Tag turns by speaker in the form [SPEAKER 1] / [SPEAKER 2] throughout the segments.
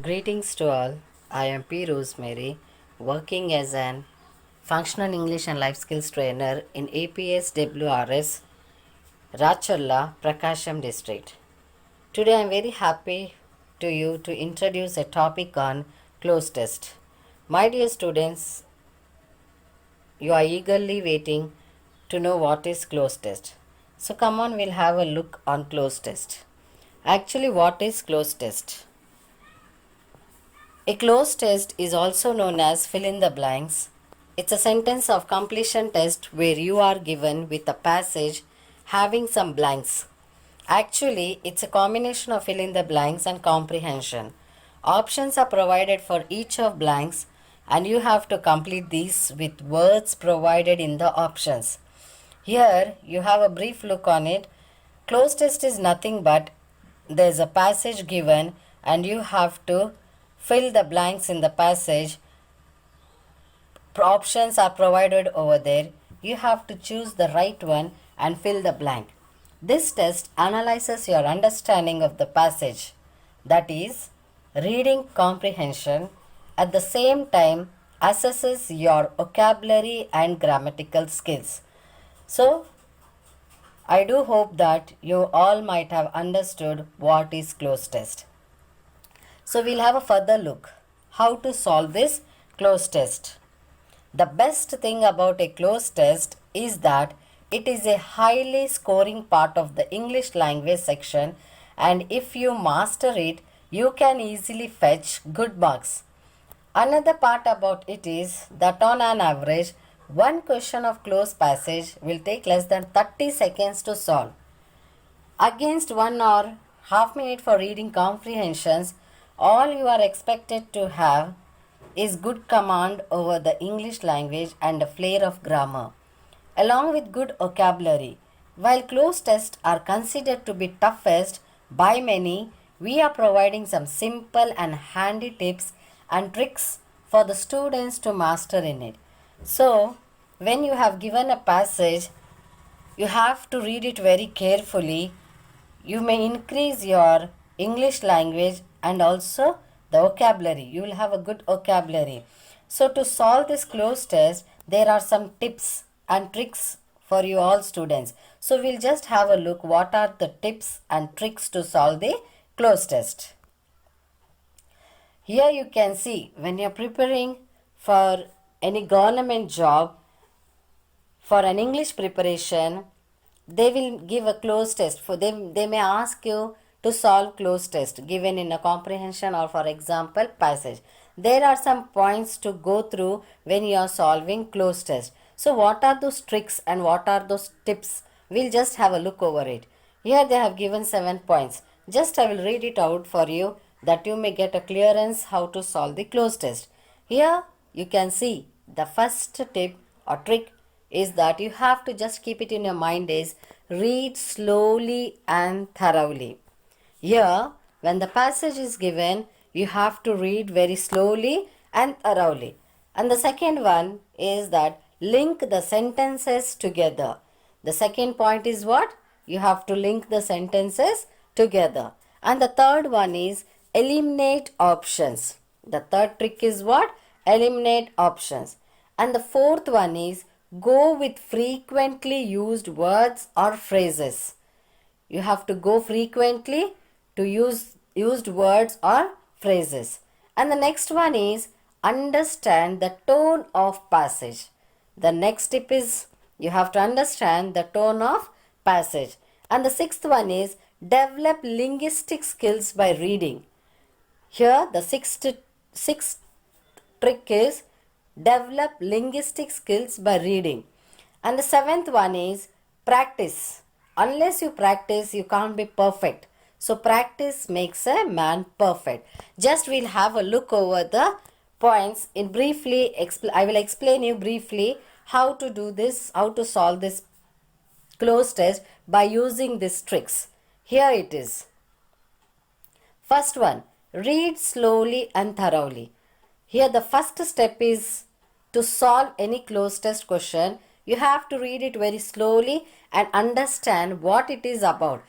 [SPEAKER 1] Greetings to all. I am P. Rosemary, working as an functional English and life skills trainer in APSWRS, Rachalla, Prakasham district. Today I am very happy to introduce a topic on cloze test. My dear students, you are eagerly waiting to know what is cloze test. So come on, we'll have a look on cloze test. Actually, what is cloze test? A cloze test is also known as fill in the blanks. It's a sentence of completion test where you are given with a passage having some blanks. Actually, it's a combination of fill in the blanks and comprehension. Options are provided for each of blanks and you have to complete these with words provided in the options. Here you have a brief look on it. Cloze test is nothing but there's a passage given and you have to fill the blanks in the passage. Options are provided over there. You have to choose the right one and fill the blank. This test analyzes your understanding of the passage, that is, reading comprehension, at the same time assesses your vocabulary and grammatical skills. So, I do hope that you all might have understood what is cloze test. So, we'll have a further look how to solve this cloze test. The best thing about a cloze test is that it is a highly scoring part of the English language section, and if you master it, you can easily fetch good marks. Another part about it is that on an average, one question of cloze passage will take less than 30 seconds to solve. Against 1 hour, half minute for reading comprehensions, all you are expected to have is good command over the English language and a flair of grammar, along with good vocabulary. While cloze tests are considered to be toughest by many, we are providing some simple and handy tips and tricks for the students to master in it. So, when you have given a passage, you have to read it very carefully. You may increase your English language and also the vocabulary. You will have a good vocabulary. So to solve this cloze test, there are some tips and tricks for you all students. So we'll just have a look what are the tips and tricks to solve the cloze test. Here you can see when you're preparing for any government job, for an English preparation, they will give a cloze test. For them, they may ask you to solve cloze test given in a comprehension or for example passage. There are some points to go through when you are solving cloze test. So what are those tricks and what are those tips? We'll just have a look over it. Here they have given 7 points. Just I will read it out for you that you may get a clearance how to solve the cloze test. Here you can see the first tip or trick is that you have to just keep it in your mind is read slowly and thoroughly. Here, when the passage is given, you have to read very slowly and thoroughly. And the second one is that link the sentences together. The second point is what? You have to link the sentences together. And the third one is eliminate options. The third trick is what? Eliminate options. And the fourth one is go with frequently used words or phrases. You have to go frequently to use used words or phrases. And the next one is understand the tone of passage. The next tip is you have to understand the tone of passage. And the sixth one is develop linguistic skills by reading. Here the sixth trick is develop linguistic skills by reading. And the seventh one is practice. Unless you practice, you can't be perfect. So practice makes a man perfect. Just we'll have a look over the points in briefly. I will explain you briefly how to do this, how to solve this cloze test by using these tricks. Here it is. First one, read slowly and thoroughly. Here the first step is to solve any cloze test question. You have to read it very slowly and understand what it is about.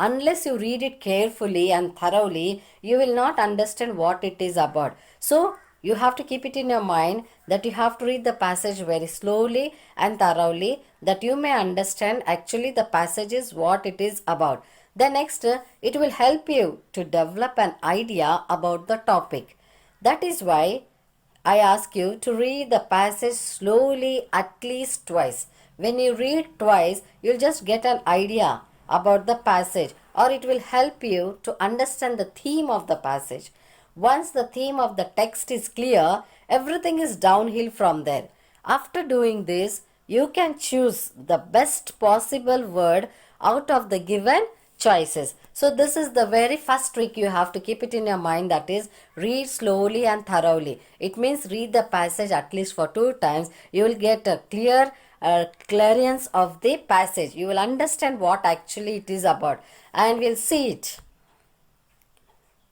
[SPEAKER 1] unless you read it carefully and thoroughly, you will not understand what it is about. So you have to keep it in your mind that you have to read the passage very slowly and thoroughly, that you may understand actually the passage is what it is about. The next, it will help you to develop an idea about the topic. That is why I ask you to read the passage slowly at least twice. When you read twice, you'll just get an idea about the passage, or it will help you to understand the theme of the passage. Once the theme of the text is clear, everything is downhill from there. After doing this, you can choose the best possible word out of the given choices. So this is the very first trick you have to keep it in your mind, that is read slowly and thoroughly. It means read the passage at least for 2 times. You will get a clear clearance of the passage. You will understand what actually it is about and we'll see it.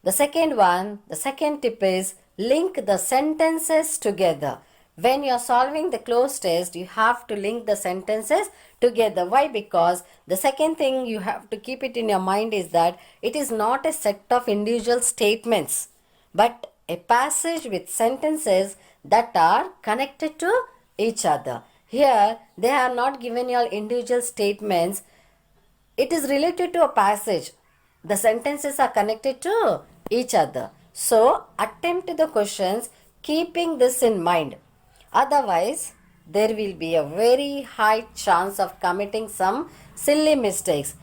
[SPEAKER 1] The second tip is link the sentences together. When you are solving the cloze test, you have to link the sentences together. Why? Because the second thing you have to keep it in your mind is that it is not a set of individual statements, but a passage with sentences that are connected to each other. Here, they are not given your individual statements. It is related to a passage. The sentences are connected to each other. So, attempt the questions keeping this in mind. Otherwise, there will be a very high chance of committing some silly mistakes.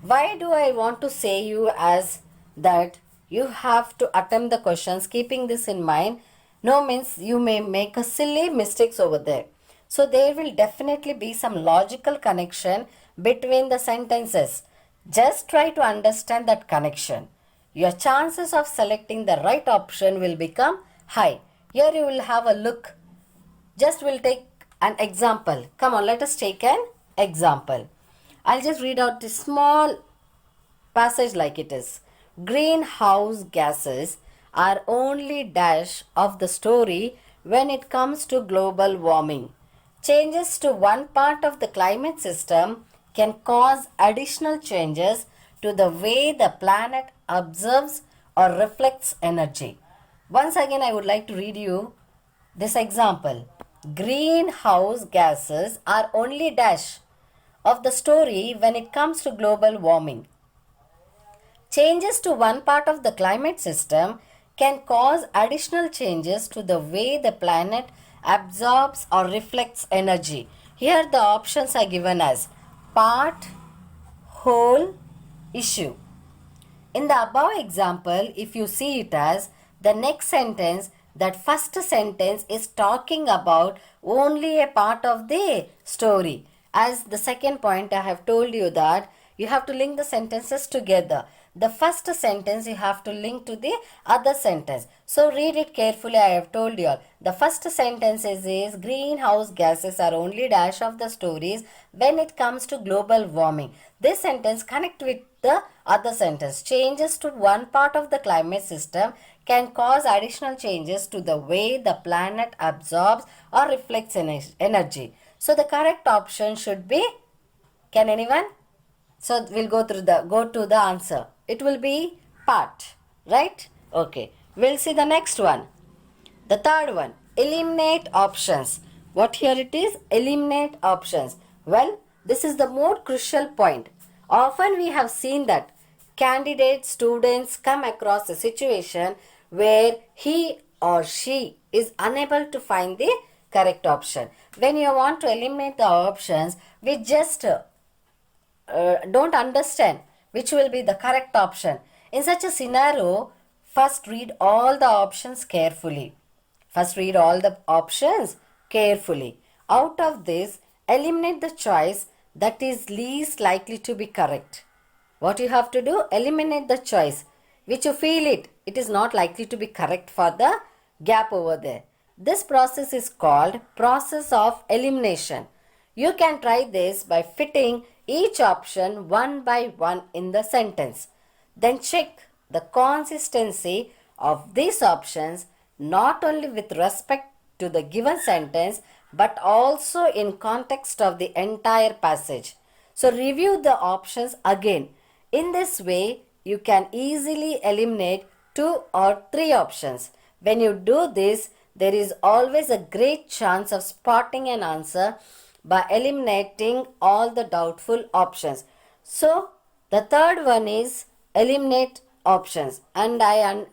[SPEAKER 1] Why do I want to say you as that you have to attempt the questions keeping this in mind? No means you may make a silly mistakes over there. So there will definitely be some logical connection between the sentences. Just try to understand that connection. Your chances of selecting the right option will become high. Here you will have a look. Just we'll take an example. Come on, let us take an example. I'll just read out this small passage like it is. Greenhouse gases are only dash of the story when it comes to global warming. Changes to one part of the climate system can cause additional changes to the way the planet absorbs or reflects energy. Once again, I would like to read you this example. Greenhouse gases are only dash of the story when it comes to global warming. Changes to one part of the climate system can cause additional changes to the way the planet absorbs or reflects energy. Here the options are given as part, whole, issue. In the above example, if you see it as the next sentence, that first sentence is talking about only a part of the story. As the second point, I have told you that you have to link the sentences together. The first sentence you have to link to the other sentence. So read it carefully. I have told you all. The first sentence is greenhouse gases are only dash of the stories when it comes to global warming. This sentence connect with the other sentence. Changes to one part of the climate system can cause additional changes to the way the planet absorbs or reflects energy. So the correct option should be, can anyone? So we'll go to the answer. It will be part, right? Okay. We'll see the next one. The third one, eliminate options. What here it is? Eliminate options. Well, this is the more crucial point. Often we have seen that students come across a situation where he or she is unable to find the correct option. When you want to eliminate the options, we just don't understand which will be the correct option. In such a scenario, first read all the options carefully. Out of this, eliminate the choice that is least likely to be correct. What you have to do? Eliminate the choice which you feel it is not likely to be correct for the gap over there. This process is called process of elimination. You can try this by fitting each option one by one in the sentence. Then check the consistency of these options not only with respect to the given sentence but also in context of the entire passage. So review the options again. In this way, you can easily eliminate 2 or 3 options. When you do this, there is always a great chance of spotting an answer by eliminating all the doubtful options. So, the third one is eliminate options, and I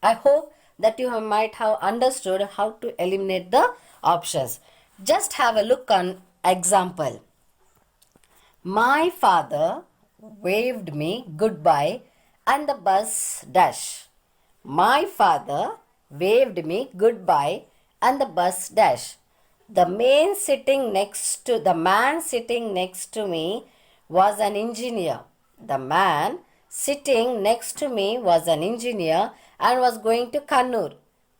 [SPEAKER 1] hope that you might have understood how to eliminate the options. Just have a look on example. My father waved me goodbye and the bus dash. My father waved me goodbye and the bus dash. The man sitting next to me was an engineer. The man sitting next to me was an engineer and was going to Kannur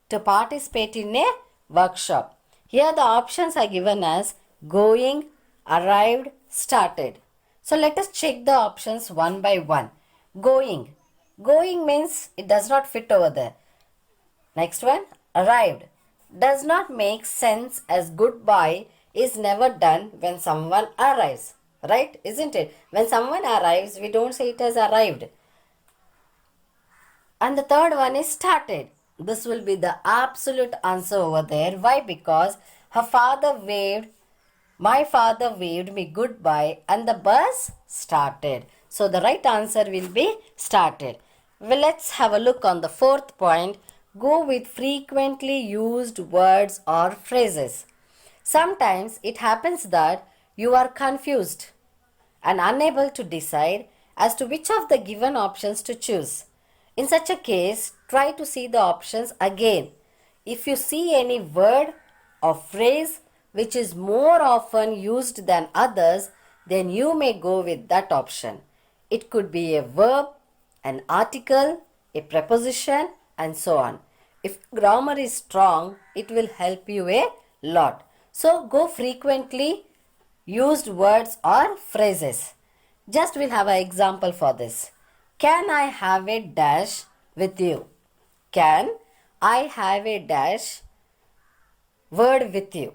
[SPEAKER 1] to participate in a workshop. Here the options are given as going, arrived, started. So let us check the options one by one. Going. Going means it does not fit over there. Next one, arrived. Does not make sense as goodbye is never done when someone arrives. Right? Isn't it? When someone arrives, we don't say it has arrived. And the third one is started. This will be the absolute answer over there. Why? Because my father waved me goodbye and the bus started. So the right answer will be started. Well, let's have a look on the fourth point. Go with frequently used words or phrases. Sometimes it happens that you are confused and unable to decide as to which of the given options to choose. In such a case, try to see the options again. If you see any word or phrase which is more often used than others, then you may go with that option. It could be a verb, an article, a preposition, and so on. If grammar is strong, it will help you a lot. So go frequently used words or phrases. Just we'll have an example for this. Can I have a dash with you? Can I have a dash word with you?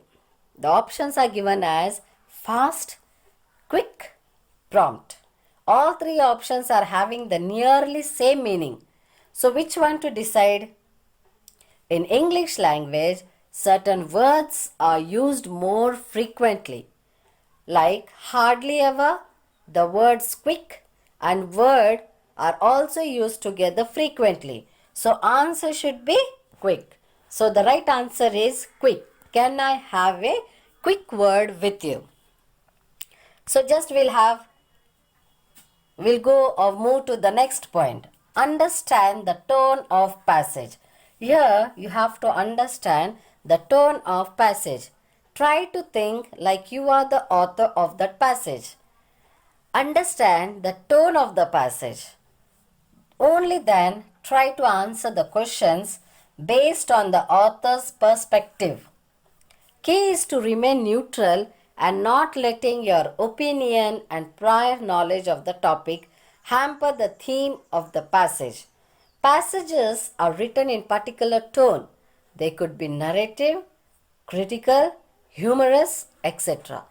[SPEAKER 1] The options are given as fast, quick, prompt. All 3 options are having the nearly same meaning. So which one to decide? In English language, certain words are used more frequently. Like hardly ever, the words quick and word are also used together frequently. So answer should be quick. So the right answer is quick. Can I have a quick word with you? So just we'll go or move to the next point. Understand the tone of passage. Here you have to understand the tone of passage. Try to think like you are the author of that passage. Understand the tone of the passage. Only then try to answer the questions based on the author's perspective. Key is to remain neutral and not letting your opinion and prior knowledge of the topic hamper the theme of the passage. Passages are written in particular tone. They could be narrative, critical, humorous, etc.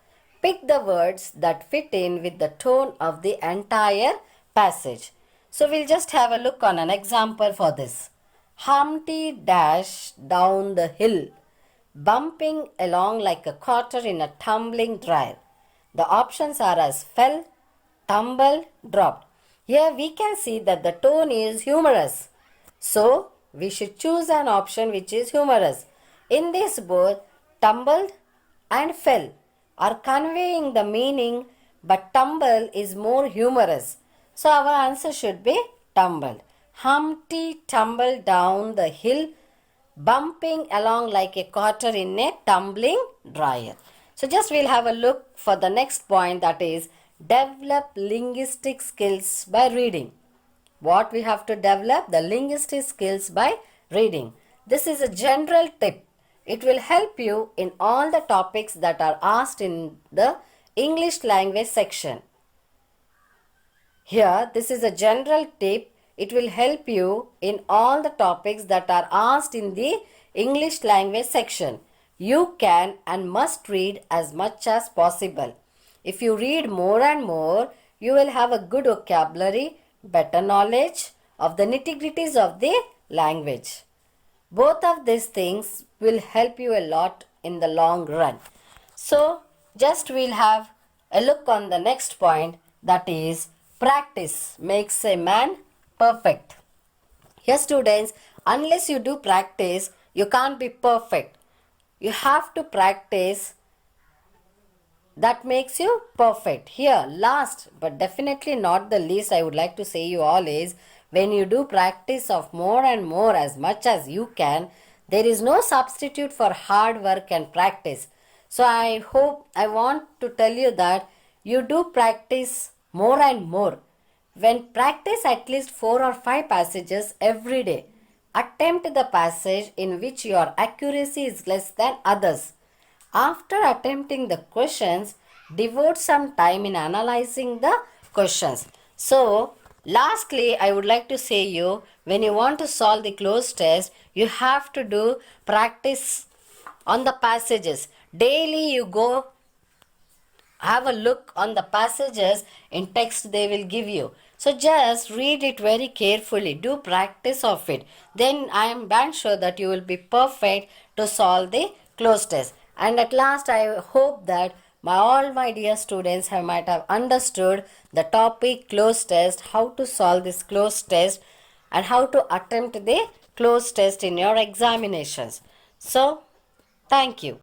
[SPEAKER 1] Pick the words that fit in with the tone of the entire passage. So we'll just have a look on an example for this. Humpty dashed down the hill, bumping along like a quarter in a tumbling dryer. The options are as fell, tumbled, dropped. Here we can see that the tone is humorous. So we should choose an option which is humorous. In this both tumbled and fell are conveying the meaning, but tumble is more humorous. So our answer should be tumbled. Humpty tumbled down the hill, bumping along like a quarter in a tumbling dryer. So just we'll have a look for the next point, that is develop linguistic skills by reading. What we have to develop? The linguistic skills by reading. This is a general tip. It will help you in all the topics that are asked in the English language section. Here, this is a general tip. It will help you in all the topics that are asked in the English language section. You can and must read as much as possible. If you read more and more, you will have a good vocabulary, better knowledge of the nitty-gritties of the language. Both of these things will help you a lot in the long run. So, just we'll have a look on the next point, that is practice makes a man perfect. Here students, unless you do practice, you can't be perfect. You have to practice, that makes you perfect. Here, last but definitely not the least, I would like to say you all is, when you do practice of more and more as much as you can, there is no substitute for hard work and practice. So I want to tell you that you do practice more and more. When practice at least 4 or 5 passages every day, attempt the passage in which your accuracy is less than others. After attempting the questions, devote some time in analyzing the questions. So, lastly, I would like to say you, when you want to solve the Cloze test, you have to do practice on the passages. Daily you go have a look on the passages in text they will give you. So just read it very carefully. Do practice of it. Then I am damn sure that you will be perfect to solve the Cloze test. And at last I hope that all my dear students might have understood the topic Cloze test, how to solve this Cloze test and how to attempt the Cloze test in your examinations. So thank you.